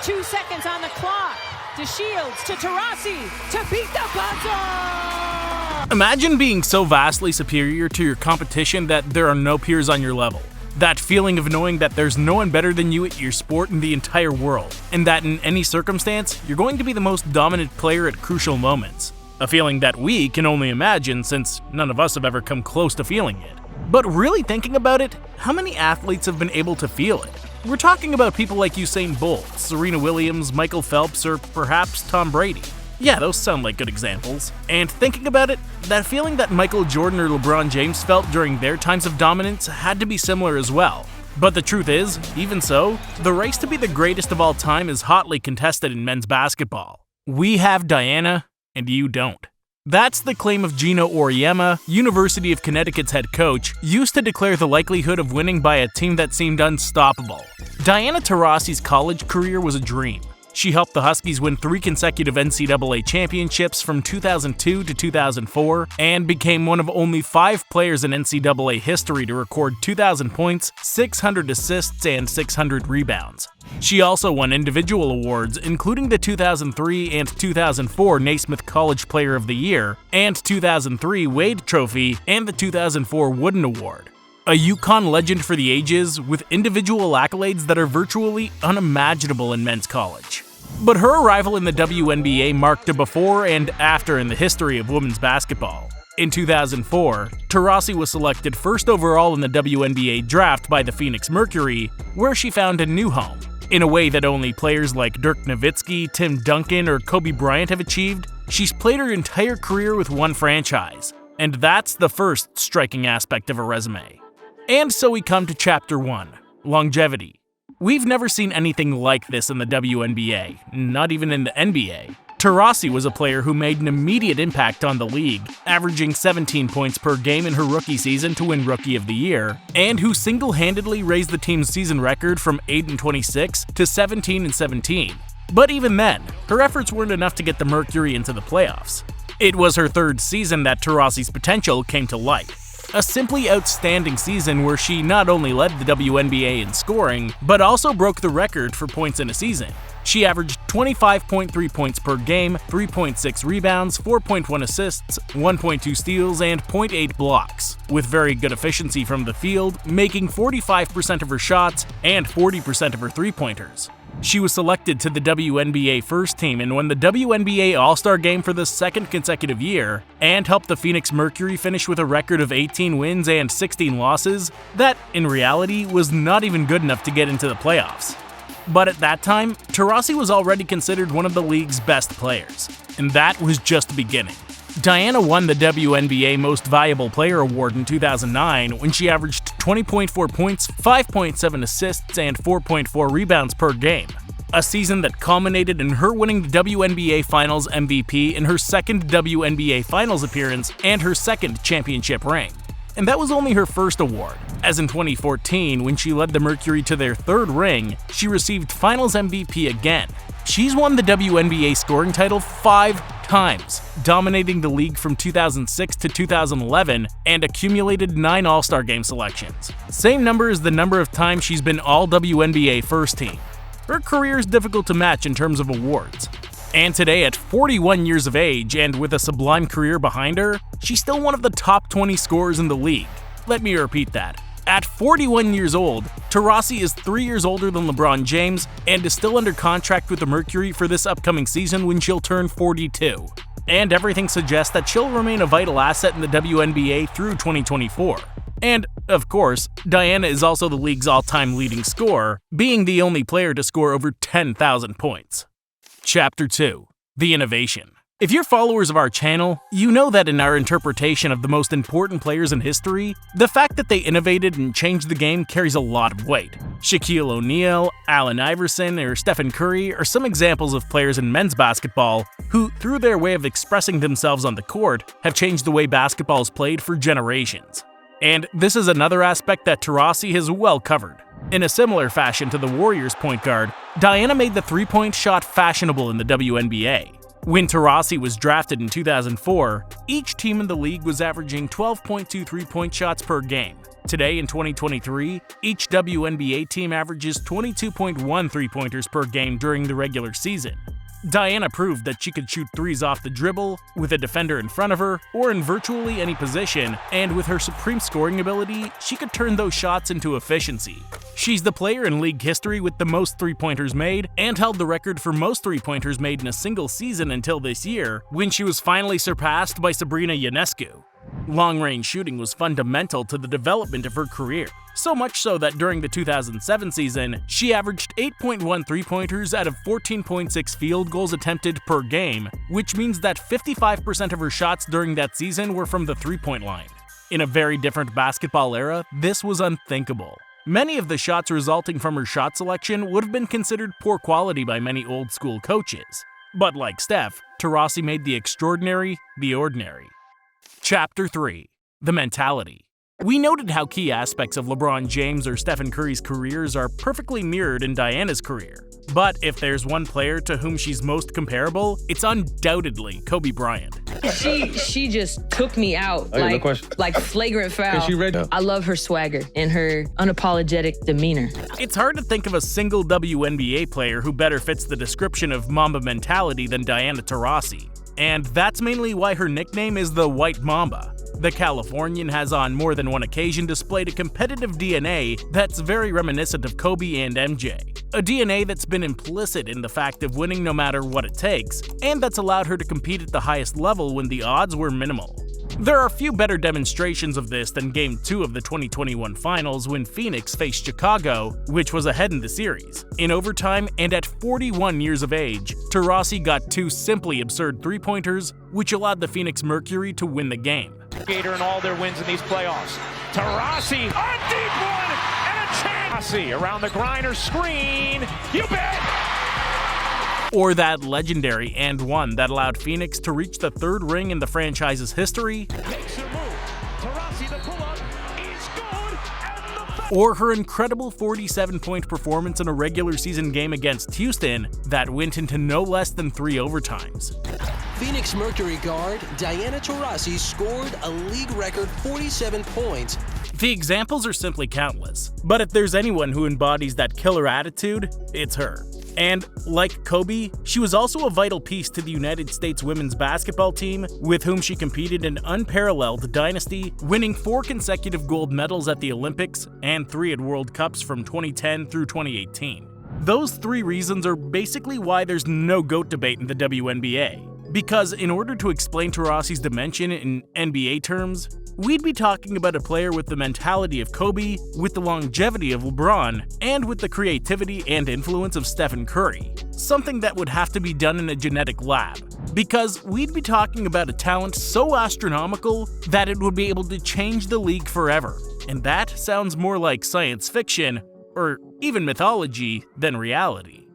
2 seconds on the clock. To Shields, to Taurasi, to beat the buzzer! Imagine being so vastly superior to your competition that there are no peers on your level. That feeling of knowing that there's no one better than you at your sport in the entire world, and that in any circumstance, you're going to be the most dominant player at crucial moments. A feeling that we can only imagine since none of us have ever come close to feeling it. But really thinking about it, how many athletes have been able to feel it? We're talking about people like Usain Bolt, Serena Williams, Michael Phelps, or perhaps Tom Brady. Yeah, those sound like good examples. And thinking about it, that feeling that Michael Jordan or LeBron James felt during their times of dominance had to be similar as well. But the truth is, even so, the race to be the greatest of all time is hotly contested in men's basketball. We have Diana, and you don't. That's the claim of Gino Auriemma, University of Connecticut's head coach, used to declare the likelihood of winning by a team that seemed unstoppable. Diana Taurasi's college career was a dream. She helped the Huskies win 3 consecutive NCAA championships from 2002 to 2004 and became one of only 5 players in NCAA history to record 2,000 points, 600 assists, and 600 rebounds. She also won individual awards, including the 2003 and 2004 Naismith College Player of the Year, and 2003 Wade Trophy, and the 2004 Wooden Award. A UConn legend for the ages, with individual accolades that are virtually unimaginable in men's college. But her arrival in the WNBA marked a before and after in the history of women's basketball. In 2004, Taurasi was selected first overall in the WNBA draft by the Phoenix Mercury, where she found a new home. In a way that only players like Dirk Nowitzki, Tim Duncan, or Kobe Bryant have achieved, she's played her entire career with one franchise. And that's the first striking aspect of her resume. And so we come to Chapter 1, longevity. We've never seen anything like this in the WNBA, not even in the NBA. Taurasi was a player who made an immediate impact on the league, averaging 17 points per game in her rookie season to win Rookie of the Year, and who single-handedly raised the team's season record from 8-26 to 17-17. But even then, her efforts weren't enough to get the Mercury into the playoffs. It was her 3rd season that Taurasi's potential came to light. A simply outstanding season where she not only led the WNBA in scoring, but also broke the record for points in a season. She averaged 25.3 points per game, 3.6 rebounds, 4.1 assists, 1.2 steals, and 0.8 blocks, with very good efficiency from the field, making 45% of her shots and 40% of her three-pointers. She was selected to the WNBA first team and won the WNBA All-Star Game for the 2nd consecutive year, and helped the Phoenix Mercury finish with a record of 18 wins and 16 losses that, in reality, was not even good enough to get into the playoffs. But at that time, Taurasi was already considered one of the league's best players, and that was just the beginning. Diana won the WNBA Most Valuable Player Award in 2009 when she averaged 20.4 points, 5.7 assists, and 4.4 rebounds per game. A season that culminated in her winning the WNBA Finals MVP in her 2nd WNBA Finals appearance and her 2nd championship ring. And that was only her first award, as in 2014, when she led the Mercury to their 3rd ring, she received Finals MVP again. She's won the WNBA scoring title 5 times, dominating the league from 2006 to 2011 and accumulated 9 All-Star Game selections. Same number as the number of times she's been All-WNBA first team. Her career is difficult to match in terms of awards. And today, at 41 years of age and with a sublime career behind her, she's still one of the top 20 scorers in the league. Let me repeat that. At 41 years old, Taurasi is 3 years older than LeBron James and is still under contract with the Mercury for this upcoming season when she'll turn 42. And everything suggests that she'll remain a vital asset in the WNBA through 2024. And, of course, Diana is also the league's all-time leading scorer, being the only player to score over 10,000 points. Chapter 2. The Innovation. If you're followers of our channel, you know that in our interpretation of the most important players in history, the fact that they innovated and changed the game carries a lot of weight. Shaquille O'Neal, Allen Iverson, or Stephen Curry are some examples of players in men's basketball who, through their way of expressing themselves on the court, have changed the way basketball is played for generations. And this is another aspect that Taurasi has well covered. In a similar fashion to the Warriors point guard, Diana made the three-point shot fashionable in the WNBA. When Taurasi was drafted in 2004, each team in the league was averaging 12.2 three-point shots per game. Today in 2023, each WNBA team averages 22.1 three-pointers per game during the regular season. Diana proved that she could shoot threes off the dribble, with a defender in front of her, or in virtually any position, and with her supreme scoring ability, she could turn those shots into efficiency. She's the player in league history with the most three-pointers made, and held the record for most three-pointers made in a single season until this year, when she was finally surpassed by Serena Williams. Long-range shooting was fundamental to the development of her career, so much so that during the 2007 season, she averaged 8.1 three-pointers out of 14.6 field goals attempted per game, which means that 55% of her shots during that season were from the three-point line. In a very different basketball era, this was unthinkable. Many of the shots resulting from her shot selection would have been considered poor quality by many old-school coaches. But like Steph, Taurasi made the extraordinary the ordinary. Chapter 3. The Mentality. We noted how key aspects of LeBron James or Stephen Curry's careers are perfectly mirrored in Diana's career. But if there's one player to whom she's most comparable, it's undoubtedly Kobe Bryant. She just took me out like flagrant foul. She read I love her swagger and her unapologetic demeanor. It's hard to think of a single WNBA player who better fits the description of Mamba mentality than Diana Taurasi. And that's mainly why her nickname is the White Mamba. The Californian has on more than one occasion displayed a competitive DNA that's very reminiscent of Kobe and MJ. A DNA that's been implicit in the fact of winning no matter what it takes, and that's allowed her to compete at the highest level when the odds were minimal. There are few better demonstrations of this than Game 2 of the 2021 Finals when Phoenix faced Chicago, which was ahead in the series. In overtime, and at 41 years of age, Taurasi got two simply absurd three-pointers, which allowed the Phoenix Mercury to win the game. Gator in all their wins in these playoffs. Taurasi, a deep one, and a chance. Taurasi around the grinder screen. You bet! Or that legendary and one that allowed Phoenix to reach the third ring in the franchise's history. Makes her move. Taurasi, the pull-up is good, and the Or her incredible 47-point performance in a regular season game against Houston that went into no less than 3 overtimes. Phoenix Mercury guard Diana Taurasi scored a league record 47 points. The examples are simply countless, but if there's anyone who embodies that killer attitude, it's her. And, like Kobe, she was also a vital piece to the United States women's basketball team, with whom she competed in an unparalleled dynasty, winning 4 consecutive gold medals at the Olympics and 3 at World Cups from 2010 through 2018. Those 3 reasons are basically why there's no GOAT debate in the WNBA. Because in order to explain Taurasi's dimension in NBA terms, we'd be talking about a player with the mentality of Kobe, with the longevity of LeBron, and with the creativity and influence of Stephen Curry. Something that would have to be done in a genetic lab. Because we'd be talking about a talent so astronomical that it would be able to change the league forever. And that sounds more like science fiction, or even mythology, than reality.